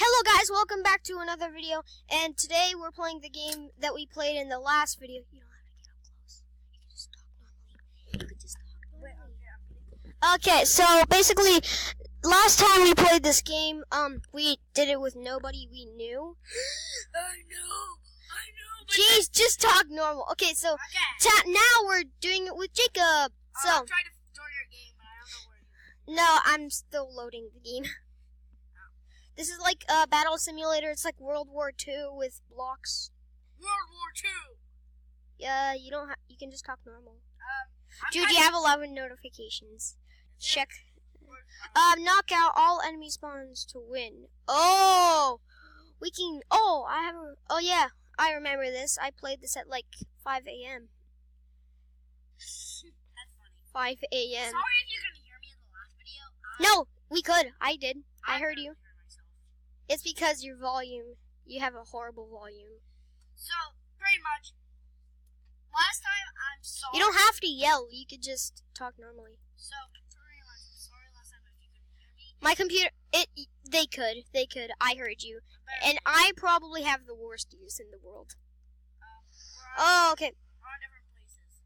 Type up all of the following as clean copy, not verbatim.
Hello guys, welcome back to another video, and today we're playing the game that we played in the last video. You don't have to get up close. You can just talk normally. You can just talk normally. Okay, so basically, last time we played this game, we did it with nobody we knew. I know. Jeez, just talk normal. Okay, so now we're doing it with Jacob. So I'm trying to join your game, but I don't know where you are. no, I'm still loading the game. This is like a battle simulator. It's like World War II with blocks. World War II. Yeah, you don't. You can just talk normal. I'm Dude, you have 11 notifications. Check. Knock out all enemy spawns to win. Oh, we can. Oh, I have. Oh yeah, I remember this. I played this at like 5 a.m. That's funny. 5 a.m. Sorry if you couldn't hear me in the last video. No, we could. I did. I heard you. Heard myself. It's because your volume. You have a horrible volume. So pretty much, last time I'm sorry. You don't have to yell. You could just talk normally. So pretty much, I'm sorry last time if you couldn't hear me. My computer. They could. I heard you. And I probably have the worst ears in the world. Oh, okay. We're on different places.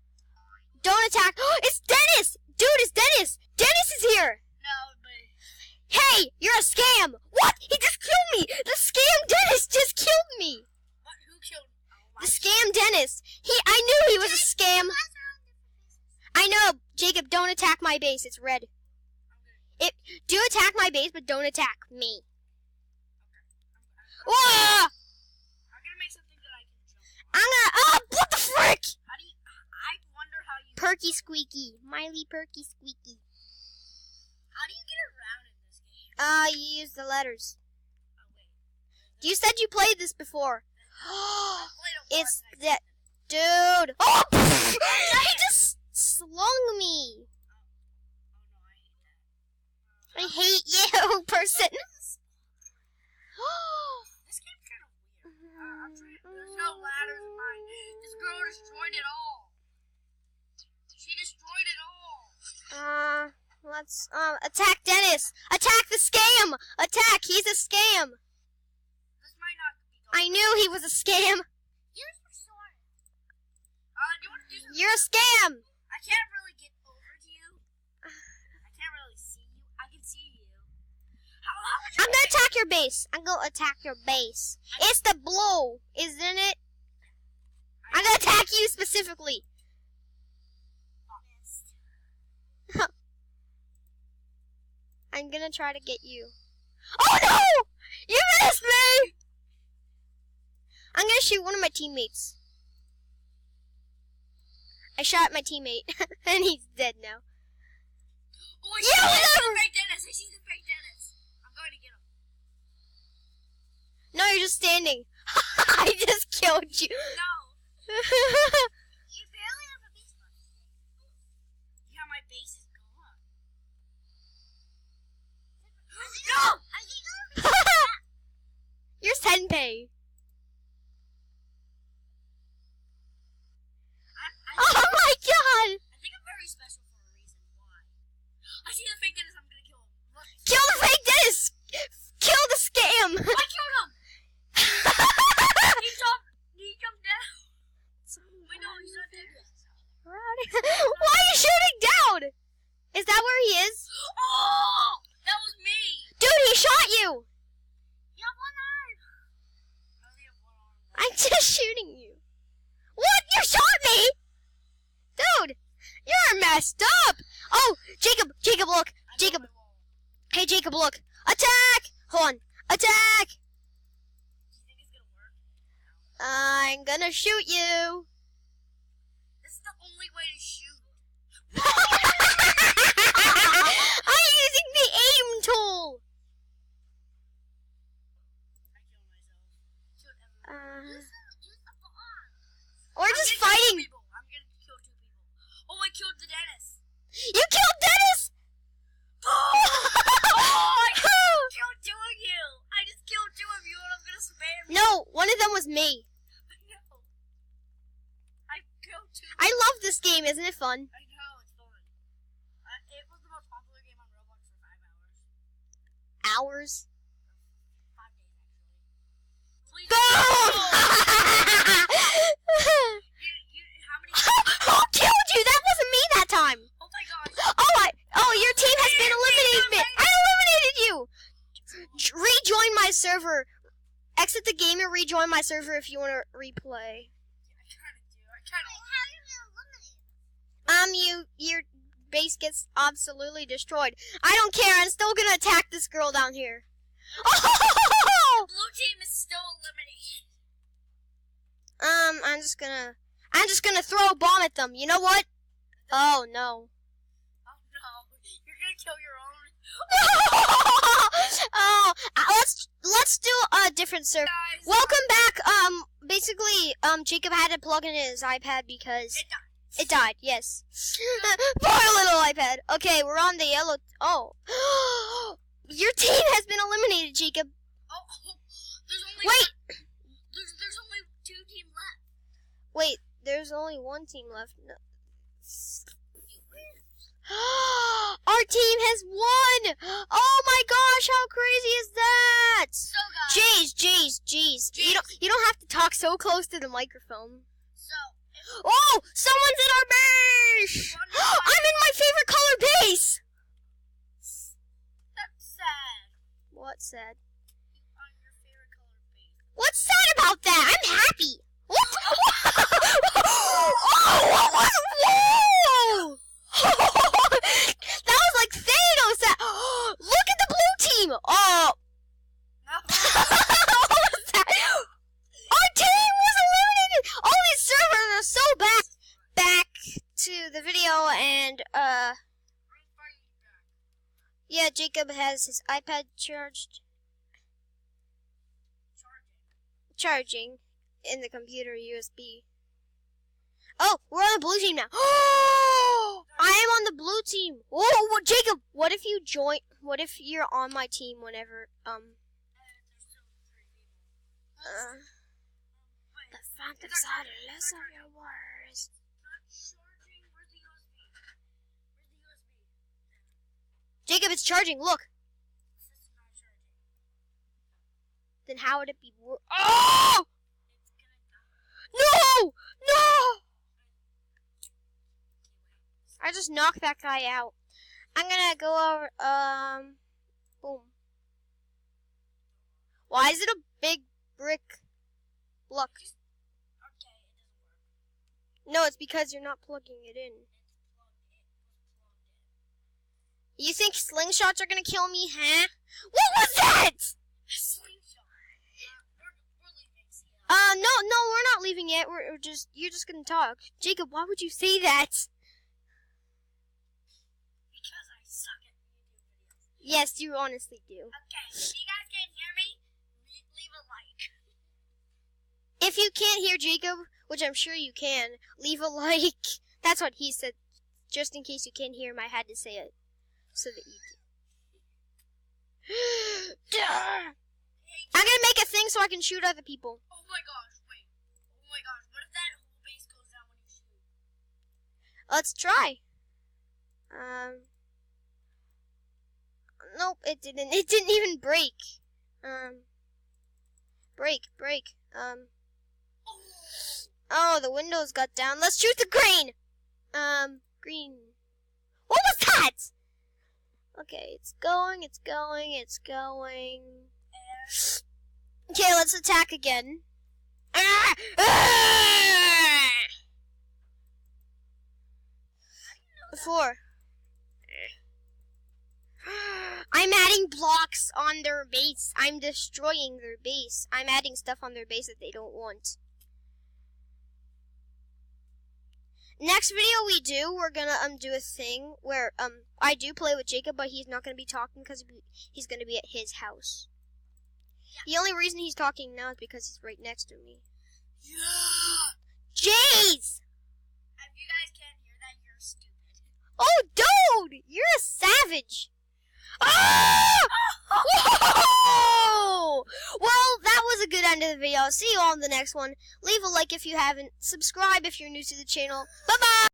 Don't attack. It's Dennis! Dude, it's Dennis! Dennis is here! No, but Hey, you're a scam! What? He just killed me! The scam Dennis just killed me! what? Who killed? Oh my. The scam Dennis! I knew he was a scam! I know! Jacob, don't attack my base. It's red. Do attack my base, but don't attack me. Whoa! I'm gonna make something that I can jump on. What the frick? How do you? I wonder how you. Perky Squeaky. Miley Perky Squeaky. How do you get around in this game? You use the letters. Oh wait. You said you played this before. I played a It's Fortnite that season. dude. Oh, he just slung me. Oh no, I hate that. I hate you, person. This game's kind of weird. I'm trying. There's no ladders in mine. This girl destroyed it all. She destroyed it all. Let's attack Dennis. Attack the scam. Attack. He's a scam. This might not be good. I knew he was a scam. Use your sword. Do you want to do something? You're a scam. I can't really get over to you. I can't really see you. I can see you. How would you I'm gonna attack your base. I'm gonna attack your base. It's the blow, isn't it? I'm gonna attack you specifically. I'm gonna try to get you. Oh no! You missed me! I'm gonna shoot one of my teammates. I shot my teammate, and he's dead now. Oh, I Yeah, see whatever. the fake Dennis. I see the fake Dennis. I'm going to get him. No, you're just standing. I just killed you. No. You barely have a base button. Yeah, my base is gone. No! I think You're Senpei. Oh my god! I think I'm very special for a reason. Why? I see the fake Dennis. I'm gonna kill him. Look. Kill the fake Dennis! Kill the scam! I killed him. He jumped down. Wait, no, he's not dead yet. Why are you shooting down? Is that where he is? Oh! That was me! Dude, he shot you! You have one arm! I only have one arm. I'm just shooting you. What? You shot me? Dude, you're messed up! Oh, Jacob, look. Jacob. Hey, Jacob, look. Attack! Hold on. Attack! Do you think it's gonna work? I'm gonna shoot you. This is the only way to shoot. I'm using the aim tool. I killed myself. Killed everyone. Use the bomb. We're just fighting. I'm gonna kill 2 people. Oh, I killed the Dennis. You killed Dennis! Oh, I killed 2 of you. I just killed 2 of you, and I'm gonna spam you. No, one of them was me. No. I killed 2. I love this game. Isn't it fun? I know, it's fun. It was the most popular game on Roblox for 5 hours. Hours? 5 days. rejoin my server. Exit the game and rejoin my server if you want to replay. I kind of do. How are you gonna eliminate? Your base gets absolutely destroyed. I don't care. I'm still gonna attack this girl down here. Oh! Blue team is still eliminated. I'm just gonna throw a bomb at them. You know what? Oh no. Oh no, you're gonna kill your own. Oh, let's do a different server. Guys, Welcome back. Basically, Jacob had to plug in his iPad because it died. Yes. Poor little iPad. Okay, we're on the yellow. Oh, your team has been eliminated, Jacob. Oh, there's only Wait. There's only 2 teams left. Wait, there's only one team left. No. Our team has won! Oh my gosh, how crazy is that? So guys, Jeez. You don't have to talk so close to the microphone. so Oh, someone's in our base! I'm in my favorite color base! that's sad. What's sad? On your favorite color base. What's sad about that? I'm happy. What? Oh, what was? Whoa! That was like Thanos. Look at the blue team. Oh. No. What was that? Our team was eliminated. All these servers are so bad. Back to the video and yeah, Jacob has his iPad charging in the computer USB. Oh, we're on the blue team now. Oh, I am on the blue team. Oh, Jacob, what if you join? What if you're on my team whenever the phantom side less of your words. Where's the USB? Jacob, it's charging. Look. This is not charging. Then how would it be? Oh! It's gonna die. No! I just knocked that guy out. I'm gonna go over, boom. Why is it a big brick block? Okay, it doesn't work. No, it's because you're not plugging it in. You think slingshots are gonna kill me, huh? What was that? Slingshot. We're leaving. No, we're not leaving yet. You're just gonna talk. Jacob, why would you say that? Because I suck at YouTube videos. Yes, you honestly do. Okay, if you guys can't hear me, leave a like. If you can't hear Jacob, which I'm sure you can, leave a like. That's what he said. Just in case you can't hear him, I had to say it. So that you do. I'm gonna make a thing so I can shoot other people. Oh my gosh, wait. Oh my gosh, what if that whole base goes down when you shoot? Let's try. Nope, it didn't. It didn't even break. Break. Oh, the windows got down. Let's shoot the green. Green. What was that? Okay, it's going. Okay, let's attack again. Four. I'm adding blocks on their base. I'm destroying their base. I'm adding stuff on their base that they don't want. Next video we do, we're gonna do a thing where I do play with Jacob, but he's not gonna be talking because he's gonna be at his house. The only reason he's talking now is because he's right next to me. Yeah! Jeez! If you guys can't hear that, you're stupid. Oh, dude! You're a savage! Ah! Whoa! Well, that was a good end of the video. I'll see you all in the next one. Leave a like if you haven't. Subscribe if you're new to the channel. Bye-bye!